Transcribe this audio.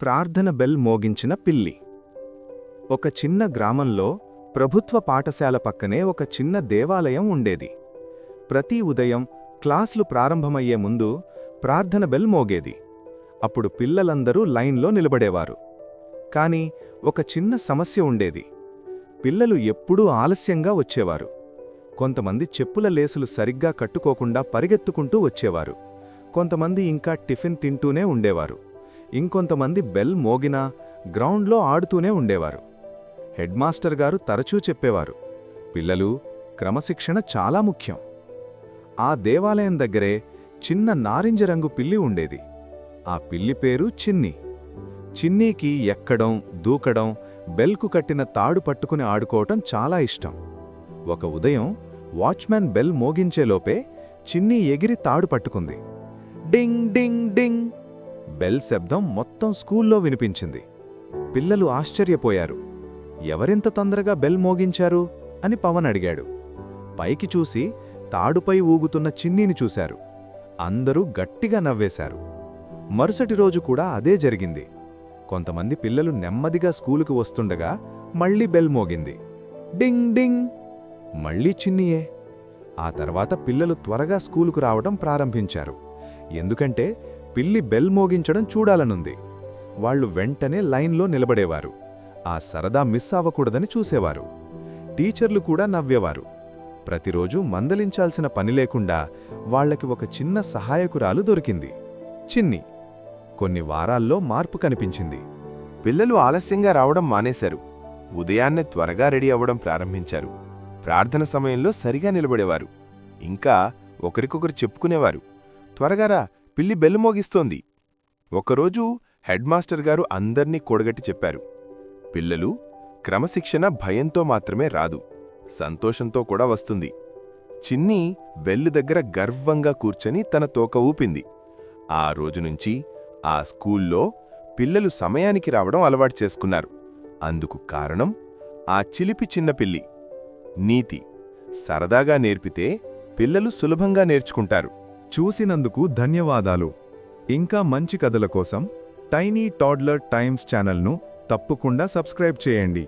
ప్రార్థన బెల్ మోగించిన పిల్లి. ఒక చిన్న గ్రామంలో ప్రభుత్వ పాఠశాల పక్కనే ఒక చిన్న దేవాలయం ఉండేది. ప్రతి ఉదయం క్లాసులు ప్రారంభమయ్యే ముందు ప్రార్థన బెల్ మోగేది. అప్పుడు పిల్లలందరూ లైన్లో నిలబడేవారు. కాని ఒక చిన్న సమస్య ఉండేది. పిల్లలు ఎప్పుడూ ఆలస్యంగా వచ్చేవారు. కొంతమంది చెప్పుల లేసులు సరిగ్గా కట్టుకోకుండా పరిగెత్తుకుంటూ వచ్చేవారు. కొంతమంది ఇంకా టిఫిన్ తింటూనే ఉండేవారు. ఇంకొంతమంది బెల్ మోగినా గ్రౌండ్లో ఆడుతూనే ఉండేవారు. హెడ్మాస్టర్ గారు తరచూ చెప్పేవారు, పిల్లలు, క్రమశిక్షణ చాలా ముఖ్యం. ఆ దేవాలయం దగ్గరే చిన్న నారింజ రంగు పిల్లి ఉండేది. ఆ పిల్లి పేరు చిన్ని. చిన్నీకి ఎక్కడం, దూకడం, బెల్కు కట్టిన తాడు పట్టుకుని ఆడుకోవటం చాలా ఇష్టం. ఒక ఉదయం వాచ్మ్యాన్ బెల్ మోగించేలోపే చిన్ని ఎగిరి తాడు పట్టుకుంది. డింగ్ డింగ్ డింగ్! బెల్ శబ్దం మొత్తం స్కూల్లో వినిపించింది. పిల్లలు ఆశ్చర్యపోయారు. ఎవరింత తొందరగా బెల్ మోగించారు అని పవన్ అడిగాడు. పైకి చూసి తాడుపై ఊగుతున్న చిన్నీని చూశారు. అందరూ గట్టిగా నవ్వేశారు. మరుసటి రోజు కూడా అదే జరిగింది. కొంతమంది పిల్లలు నెమ్మదిగా స్కూలుకు వస్తుండగా మళ్లీ బెల్ మోగింది. డింగ్ డింగ్! మళ్లీ చిన్నియే. ఆ తర్వాత పిల్లలు త్వరగా స్కూలుకు రావడం ప్రారంభించారు. ఎందుకంటే పిల్లి బెల్ మోగించడం చూడాలనుంది. వాళ్లు వెంటనే లైన్లో నిలబడేవారు. ఆ సరదా మిస్ అవ్వకూడదని చూసేవారు. టీచర్లు కూడా నవ్వేవారు. ప్రతిరోజూ మందలించాల్సిన పని లేకుండా వాళ్లకి ఒక చిన్న సహాయకురాలు దొరికింది, చిన్ని. కొన్ని వారాల్లో మార్పు కనిపించింది. పిల్లలు ఆలస్యంగా రావడం మానేశారు. ఉదయాన్నే త్వరగా రెడీ అవ్వడం ప్రారంభించారు. ప్రార్థన సమయంలో సరిగా నిలబడేవారు. ఇంకా ఒకరికొకరు చెప్పుకునేవారు, త్వరగారా, పిల్లి బెల్లు మోగిస్తోంది. ఒకరోజు హెడ్మాస్టర్ గారు అందర్నీ కూడగట్టి చెప్పారు, పిల్లలు, క్రమశిక్షణ భయంతో మాత్రమే రాదు, సంతోషంతో కూడా వస్తుంది. చిన్ని బెల్లు దగ్గర గర్వంగా కూర్చొని తన తోక ఊపింది. ఆ రోజునుంచి ఆ స్కూల్లో పిల్లలు సమయానికి రావడం అలవాటు చేసుకున్నారు. అందుకు కారణం ఆ చిలిపి చిన్న పిల్లి. నీతి: సరదాగా నేర్పితే పిల్లలు సులభంగా నేర్చుకుంటారు. చూసినందుకు ధన్యవాదాలు. ఇంకా మంచి కథల కోసం టైనీ టాడ్లర్ టైమ్స్ ఛానల్ను తప్పకుండా సబ్స్క్రైబ్ చేయండి.